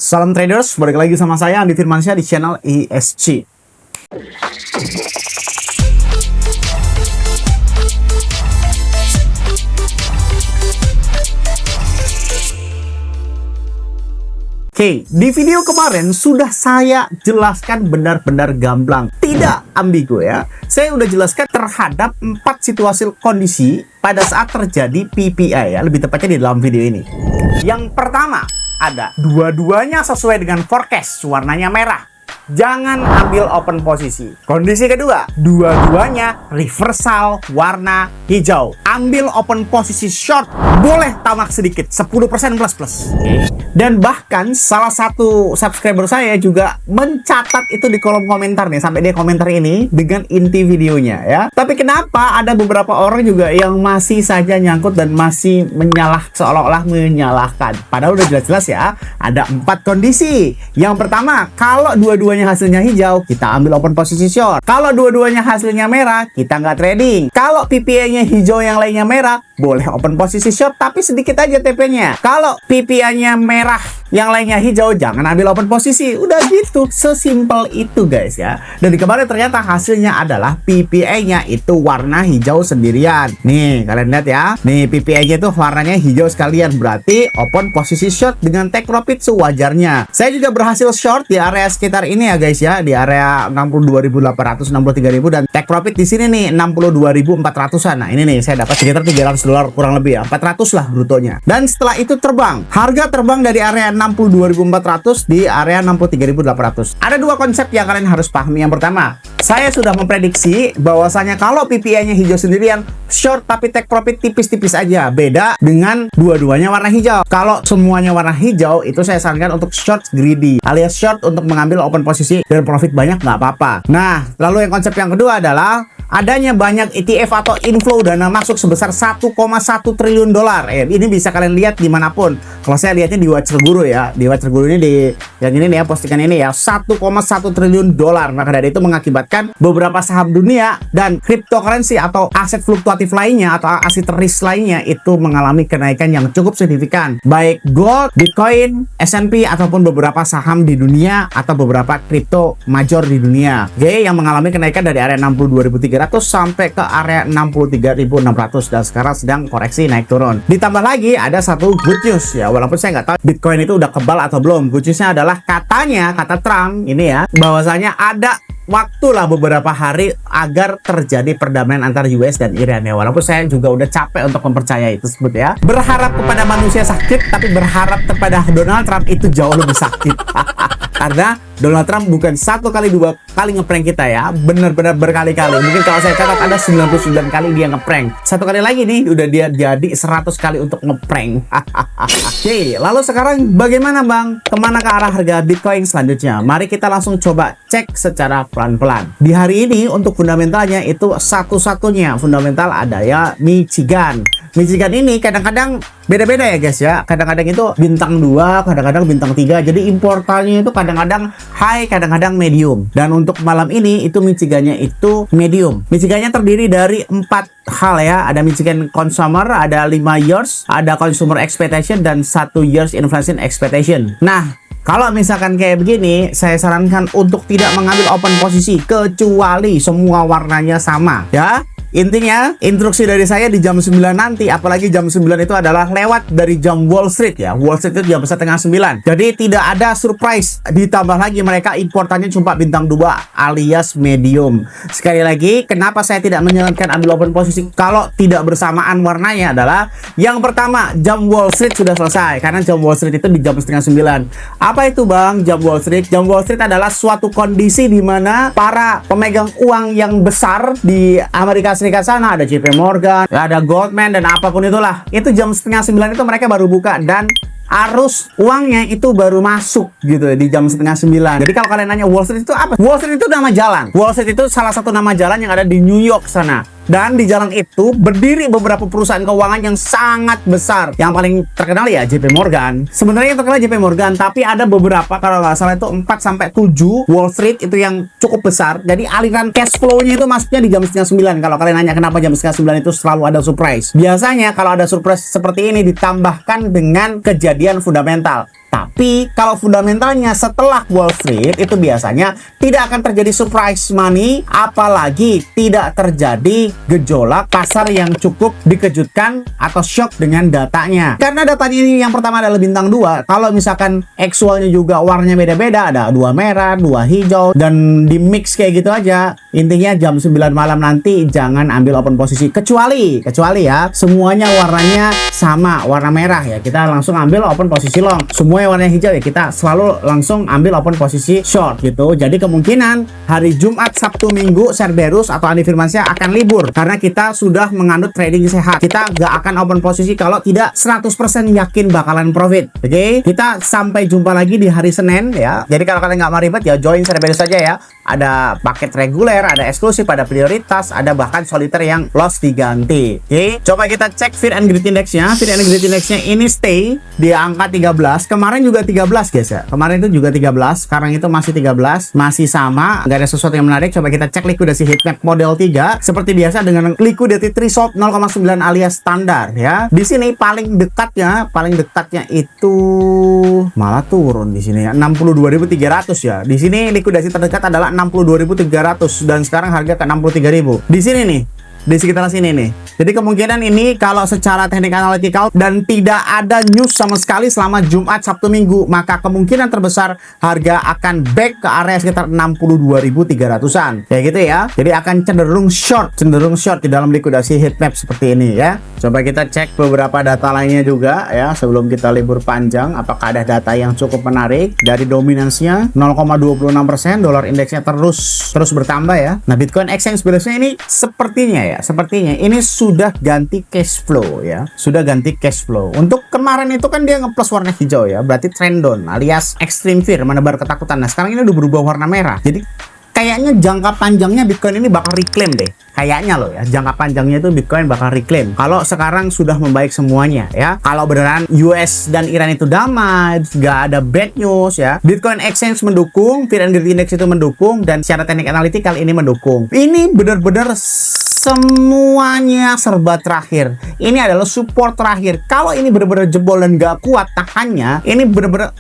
Salam traders, balik lagi sama saya Andi Firmansyah di channel ESG. Oke, di video kemarin sudah saya jelaskan benar-benar gamblang, tidak ambigu ya. Saya udah jelaskan terhadap 4 situasi kondisi pada saat terjadi PPI ya, lebih tepatnya di dalam video ini. Yang pertama ada dua-duanya sesuai dengan forecast, warnanya merah. Jangan ambil open posisi. Kondisi kedua, dua-duanya reversal warna hijau. Ambil open posisi short, boleh tamak sedikit, 10% plus. Dan bahkan salah satu subscriber saya juga mencatat itu di kolom komentar nih, sampai dia komentar ini dengan inti videonya ya. Tapi kenapa ada beberapa orang juga yang masih saja nyangkut dan masih seolah-olah menyalahkan. Padahal udah jelas-jelas ya, ada 4 kondisi. Yang pertama, kalau dua-duanya hasilnya hijau, kita ambil open posisi short. Kalau dua-duanya hasilnya merah, kita nggak trading. Kalau PPI-nya hijau, yang lainnya merah, boleh open posisi short, tapi sedikit aja TP-nya. Kalau PPI-nya merah, yang lainnya hijau, jangan ambil open posisi. Udah gitu, sesimpel itu guys ya. Dan di kemarin ternyata hasilnya adalah PPI-nya itu warna hijau sendirian. Nih, kalian lihat ya. Nih, PPI-nya itu warnanya hijau sekalian. Berarti open posisi short dengan take profit sewajarnya. Saya juga berhasil short di area sekitar ini ya guys ya, di area 62.800, 63.000, dan take profit di sini nih 62.400-an. Nah, ini nih saya dapat sekitar $300 kurang lebih ya, 400 lah brutonya. Dan setelah itu terbang. Harga terbang dari area 62.400 di area 63.800. Ada 2 konsep yang kalian harus pahami. Yang pertama, saya sudah memprediksi bahwasanya kalau PPI-nya hijau sendirian, short tapi take profit tipis-tipis aja. Beda dengan dua-duanya warna hijau. Kalau semuanya warna hijau, itu saya sarankan untuk short greedy, alias short untuk mengambil open posisi dan profit banyak nggak apa-apa. Nah, lalu yang konsep yang kedua adalah adanya banyak ETF atau inflow dana masuk sebesar 1,1 triliun dolar. Ini bisa kalian lihat dimanapun. Kalau saya lihatnya di Watcher Guru ya, di Watcher Guru ini, di yang ini nih ya, postingan ini ya, 1,1 triliun dolar. Maka dari itu mengakibatkan beberapa saham dunia dan cryptocurrency atau aset fluktuatif lainnya atau aset risk lainnya itu mengalami kenaikan yang cukup signifikan. Baik gold, Bitcoin, S&P ataupun beberapa saham di dunia atau beberapa kripto major di dunia. Oke, yang mengalami kenaikan dari area 62.300 sampai ke area 63.600 dan sekarang sedang koreksi naik turun. Ditambah lagi ada satu good news ya, walaupun saya nggak tahu Bitcoin itu udah kebal atau belum. Good newsnya adalah katanya, kata Trump ini ya, bahwasanya ada waktulah beberapa hari agar terjadi perdamaian antara US dan Iran ya. Walaupun saya juga udah capek untuk mempercayai itu sebut ya. Berharap kepada manusia sakit, tapi berharap kepada Donald Trump itu jauh lebih sakit. Karena Donald Trump bukan 1 kali 2 kali ngeprank kita ya, benar-benar berkali-kali. Mungkin kalau saya catat ada 99 kali dia ngeprank. 1 kali lagi nih udah dia jadi 100 kali untuk ngeprank. Oke, lalu sekarang bagaimana Bang? Kemana ke arah harga Bitcoin selanjutnya? Mari kita langsung coba cek secara pelan-pelan. Di hari ini untuk fundamentalnya itu satu-satunya fundamental ada ya Michigan. Michigan ini kadang-kadang beda-beda ya guys ya. Kadang-kadang itu bintang 2, kadang-kadang bintang 3. Jadi importannya itu kadang-kadang high, kadang-kadang medium. Dan untuk malam ini itu Michigannya itu medium. Michigannya terdiri dari 4 hal ya. Ada Michigan Consumer, ada 5 years, ada Consumer Expectation, dan 1 years Inflation Expectation. Nah, kalau misalkan kayak begini, saya sarankan untuk tidak mengambil open posisi kecuali semua warnanya sama ya. Intinya, instruksi dari saya di jam 9 nanti, apalagi jam 9 itu adalah lewat dari jam Wall Street ya. Wall Street itu jam setengah 9. Jadi tidak ada surprise. Ditambah lagi mereka importannya cuma bintang 2 alias medium. Sekali lagi, kenapa saya tidak menyarankan ambil open posisi kalau tidak bersamaan warnanya adalah yang pertama, jam Wall Street sudah selesai. Karena jam Wall Street itu di jam setengah 9. Apa itu Bang jam Wall Street? Jam Wall Street adalah suatu kondisi di mana para pemegang uang yang besar di Amerika Serikat sana, ada JP Morgan, ada Goldman, dan apapun itulah, itu jam setengah 9 itu mereka baru buka dan arus uangnya itu baru masuk gitu di jam setengah 9. Jadi kalau kalian nanya Wall Street itu apa? Wall Street itu nama jalan. Wall Street itu salah satu nama jalan yang ada di New York sana. Dan di jalan itu berdiri beberapa perusahaan keuangan yang sangat besar. Yang paling terkenal ya JP Morgan. Sebenarnya yang terkenal JP Morgan, tapi ada beberapa, kalau nggak salah itu 4-7 Wall Street itu yang cukup besar. Jadi aliran cash flow-nya itu masuknya di jam setengah 9. Kalau kalian nanya kenapa jam setengah 9 itu selalu ada surprise. Biasanya kalau ada surprise seperti ini ditambahkan dengan kejadian fundamental. Tapi kalau fundamentalnya setelah Wall Street itu biasanya tidak akan terjadi surprise money, apalagi tidak terjadi gejolak pasar yang cukup dikejutkan atau shock dengan datanya. Karena datanya ini yang pertama adalah bintang 2. Kalau misalkan actualnya juga warnanya beda-beda, ada 2 merah, 2 hijau, dan di mix kayak gitu aja. Intinya jam 9 malam nanti jangan ambil open posisi, kecuali ya semuanya warnanya sama, warna merah ya, kita langsung ambil open posisi long. Semua yang warna hijau ya kita selalu langsung ambil open posisi short gitu. Jadi kemungkinan hari Jumat, Sabtu, Minggu Cerberus atau Andi Firmansyah akan libur karena kita sudah menganut trading sehat. Kita gak akan open posisi kalau tidak 100% yakin bakalan profit. Oke, kita sampai jumpa lagi di hari Senin ya. Jadi kalau kalian nggak mau ribet ya join Cerberus saja ya. Ada paket reguler, ada eksklusif, ada prioritas, ada bahkan soliter yang loss diganti. Oke, coba kita cek Fear and Greed Index-nya. Fear and Greed Index-nya ini stay di angka 13. Kemarin juga 13 guys ya. Kemarin itu juga 13. Sekarang itu masih 13. Masih sama. Nggak ada sesuatu yang menarik. Coba kita cek likuidasi heatmap model 3. Seperti biasa dengan liquidity threshold 0,9 alias standar ya. Di sini paling dekatnya itu malah turun di sini ya. 62.300 ya. Di sini likuidasi terdekat adalah 62.300 dan sekarang harga ke 63.000. Di sini nih, di sekitar sini nih. Jadi kemungkinan ini kalau secara teknik analitikal dan tidak ada news sama sekali selama Jumat, Sabtu, Minggu, maka kemungkinan terbesar harga akan back ke area sekitar 62.300-an. Kayak gitu ya. Jadi akan cenderung short di dalam likuidasi heatmap seperti ini ya. Coba kita cek beberapa data lainnya juga ya sebelum kita libur panjang. Apakah ada data yang cukup menarik? Dari dominansinya 0,26%, dolar indeksnya terus bertambah ya. Nah, Bitcoin Exchange biasanya ini sepertinya ini sudah ganti cash flow ya. Sudah ganti cash flow. Untuk kemarin itu kan dia ngeplus warna hijau ya. Berarti trend down alias extreme fear, menebar ketakutan. Nah, sekarang ini udah berubah warna merah. Jadi kayaknya jangka panjangnya Bitcoin ini bakal reclaim deh. Kayaknya loh ya, jangka panjangnya itu Bitcoin bakal reclaim. Kalau sekarang sudah membaik semuanya ya. Kalau beneran US dan Iran itu damai, gak ada bad news ya. Bitcoin Exchange mendukung, Fear and Greed Index itu mendukung, dan secara teknik analitikal ini mendukung. Ini benar-benar semuanya serba terakhir. Ini adalah support terakhir. Kalau ini benar-benar jebol dan gak kuat tahannya, ini benar-benar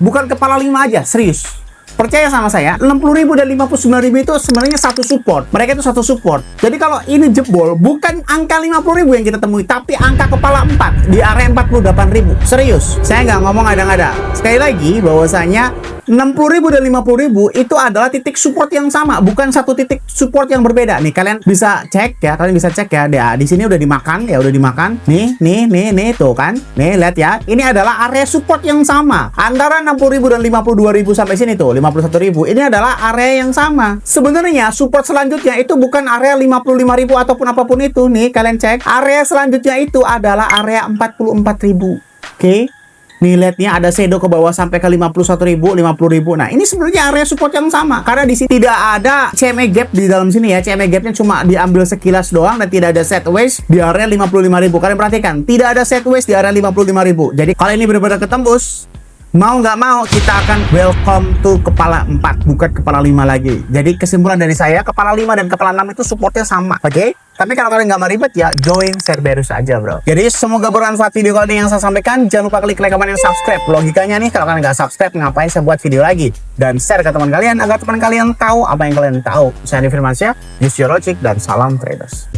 bukan kepala 5 aja, serius. Percaya sama saya, 60.000 dan 59.000 itu sebenarnya satu support. Mereka itu satu support. Jadi kalau ini jebol, bukan angka 50.000 yang kita temui, tapi angka kepala 4 di area 48.000. Serius, saya nggak ngomong ada-ada. Sekali lagi, bahwasanya 60.000 dan 50.000 itu adalah titik support yang sama, bukan satu titik support yang berbeda. Nih kalian bisa cek ya, di sini udah dimakan ya, udah dimakan. Nih tuh kan. Nih lihat ya, ini adalah area support yang sama antara 60.000 dan 52.000 sampai sini tuh, 51.000. Ini adalah area yang sama. Sebenarnya support selanjutnya itu bukan area 55.000 ataupun apapun itu. Nih kalian cek, area selanjutnya itu adalah area 44.000. Oke. Nih lihatnya ada shadow ke bawah sampai ke 51.000, 50.000. Nah, ini sebenarnya area support yang sama karena di sini tidak ada CME gap di dalam sini ya. CME gapnya cuma diambil sekilas doang dan tidak ada sideways di area 55.000. Kalian perhatikan, tidak ada sideways di area 55.000. Jadi kalau ini benar-benar ketembus, mau nggak mau kita akan welcome to kepala 4, bukan kepala 5 lagi. Jadi kesimpulan dari saya, kepala 5 dan kepala 6 itu supportnya sama, oke? Tapi kalau kalian nggak mau ribet ya join Cerberus aja bro. Jadi semoga bermanfaat video kali ini yang saya sampaikan. Jangan lupa klik like, comment, dan subscribe. Logikanya nih, kalau kalian nggak subscribe, ngapain saya buat video lagi? Dan share ke teman kalian agar teman kalian tahu apa yang kalian tahu. Saya Andi Firmansyah, use your logic, dan salam traders.